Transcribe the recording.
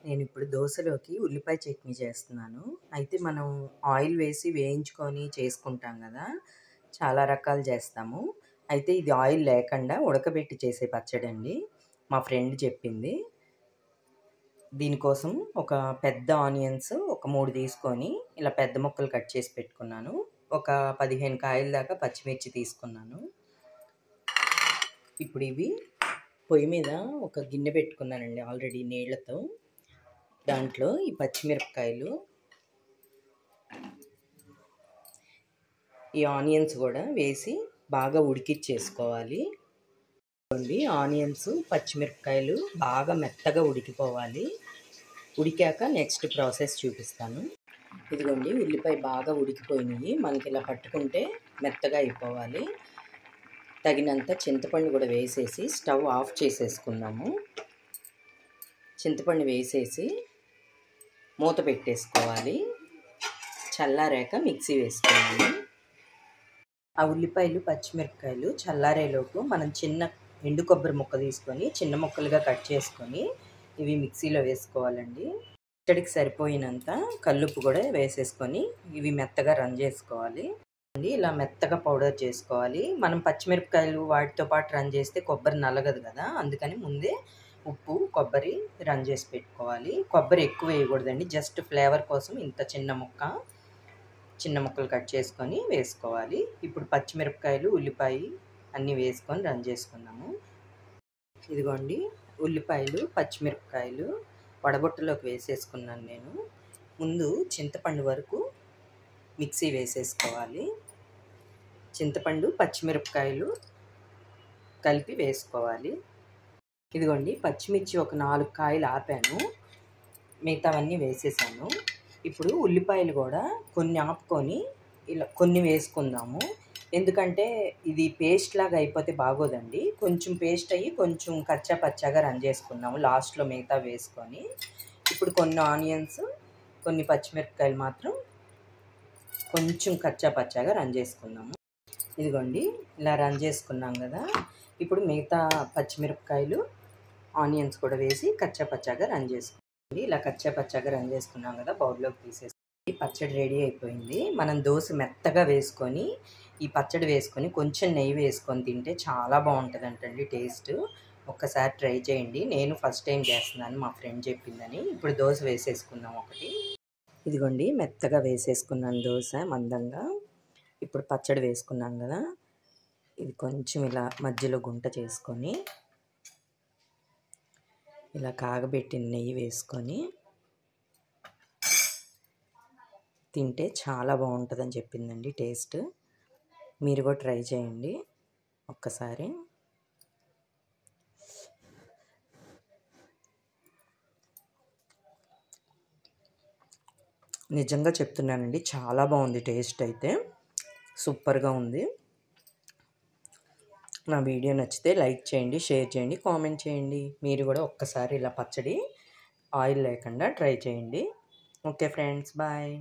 నేను ఇప్పుడు దోసలోకి ఉల్లిపాయ చట్నీ చేస్తున్నాను. అయితే మనం ఆయిల్ వేసి వేయించుకొని చేసుకుంటాం కదా! చాలా రకాలు చేస్తాము. అయితే ఇది ఆయిల్ లేకుండా ఉడకబెట్టి చేసే పచ్చడండి. మా ఫ్రెండ్ చెప్పింది. దీనికోసం ఒక పెద్ద ఆనియన్స్ ఒక 3 తీసుకొని ఇలా పెద్ద ముక్కలు కట్ చేసి పెట్టుకున్నాను. ఒక 15 కాయల దాకా పచ్చిమిర్చి తీసుకున్నాను. ఇప్పుడు ఇవి పొయ్యి మీద ఒక గిన్నె పెట్టుకున్నానండి ఆల్రెడీ నీళ్లతో. దాంట్లో ఈ పచ్చిమిరపకాయలు, ఈ ఆనియన్స్ కూడా వేసి బాగా ఉడికిచ్చేసుకోవాలి. ఆనియన్స్ పచ్చిమిరపకాయలు బాగా మెత్తగా ఉడికిపోవాలి. ఉడికాక నెక్స్ట్ ప్రాసెస్ చూపిస్తాను. ఇదిగోండి, ఉల్లిపాయ బాగా ఉడికిపోయినాయి. మనకి ఇలా పట్టుకుంటే మెత్తగా అయిపోవాలి. తగినంత చింతపండు కూడా వేసేసి స్టవ్ ఆఫ్ చేసేసుకుందాము. చింతపండు వేసేసి మూత పెట్టేసుకోవాలి. చల్లారాక మిక్సీ వేసుకోవాలి. ఆ ఉల్లిపాయలు పచ్చిమిరపకాయలు చల్లారేలోపు మనం చిన్న ఎండు కొబ్బరి ముక్క తీసుకొని చిన్న ముక్కలుగా కట్ చేసుకొని ఇవి మిక్సీలో వేసుకోవాలండి. పచ్చడికి సరిపోయినంత కల్లుప్పు కూడా వేసేసుకొని ఇవి మెత్తగా రన్ చేసుకోవాలి. ఇలా మెత్తగా పౌడర్ చేసుకోవాలి. మనం పచ్చిమిరపకాయలు వాటితో పాటు రన్ చేస్తే కొబ్బరి నలగదు కదా, అందుకని ముందే ఉప్పు కొబ్బరి రన్ చేసి పెట్టుకోవాలి. కొబ్బరి ఎక్కువ వేయకూడదండి, జస్ట్ ఫ్లేవర్ కోసం ఇంత చిన్న ముక్కలు కట్ చేసుకొని వేసుకోవాలి. ఇప్పుడు పచ్చిమిరపకాయలు ఉల్లిపాయ అన్నీ వేసుకొని రన్ చేసుకున్నాము. ఇదిగోండి, ఉల్లిపాయలు పచ్చిమిరపకాయలు వడబొట్టలోకి వేసేసుకున్నాను నేను. ముందు చింతపండు వరకు మిక్సీ వేసేసుకోవాలి. చింతపండు పచ్చిమిరపకాయలు కలిపి వేసుకోవాలి. ఇదిగోండి, పచ్చిమిర్చి ఒక 4 కాయలు ఆపాను, మిగతావన్నీ వేసేసాను. ఇప్పుడు ఉల్లిపాయలు కూడా కొన్ని ఆపుకొని ఇలా కొన్ని వేసుకుందాము. ఎందుకంటే ఇది పేస్ట్ లాగా అయిపోతే బాగోదండి. కొంచెం పేస్ట్ అయ్యి కొంచెం కచ్చా పచ్చాగా రన్ చేసుకున్నాము లాస్ట్లో మిగతా వేసుకొని. ఇప్పుడు కొన్ని ఆనియన్స్ కొన్ని పచ్చిమిరపకాయలు మాత్రం కొంచెం కచ్చా పచ్చాగా రన్ చేసుకున్నాము. ఇదిగోండి, ఇలా రన్ చేసుకున్నాం కదా. ఇప్పుడు మిగతా పచ్చిమిరపకాయలు ఆనియన్స్ కూడా వేసి కచ్చా పచ్చాగా రన్ చేసుకోండి. ఇలా కచ్చా పచ్చాగా రన్ చేసుకున్నాం కదా, బౌల్లోకి తీసేసి పచ్చడి రెడీ అయిపోయింది. మనం దోశ మెత్తగా వేసుకొని ఈ పచ్చడి వేసుకొని కొంచెం నెయ్యి వేసుకొని తింటే చాలా బాగుంటుందంటండి టేస్ట్. ఒక్కసారి ట్రై చేయండి. నేను ఫస్ట్ టైం చేస్తున్నాను, మా ఫ్రెండ్ చెప్పిందని. ఇప్పుడు దోశ వేసేసుకుందాం ఒకటి. ఇదిగోండి, మెత్తగా వేసేసుకున్నాను దోశ మందంగా. ఇప్పుడు పచ్చడి వేసుకున్నాం కదా, ఇది కొంచెం ఇలా మధ్యలో గుంట చేసుకొని ఇలా కాగబెట్టిన నెయ్యి వేసుకొని తింటే చాలా బాగుంటుందని చెప్పిందండి టేస్ట్. మీరు కూడా ట్రై చేయండి ఒక్కసారి. నిజంగా చెప్తున్నానండి, చాలా బాగుంది. టేస్ట్ అయితే సూపర్గా ఉంది. నా వీడియో నచ్చితే లైక్ చేయండి, షేర్ చేయండి, కామెంట్ చేయండి. మీరు కూడా ఒక్కసారి ఇలా పచ్చడి ఆయిల్ లేకుండా ట్రై చేయండి. Okay friends, bye.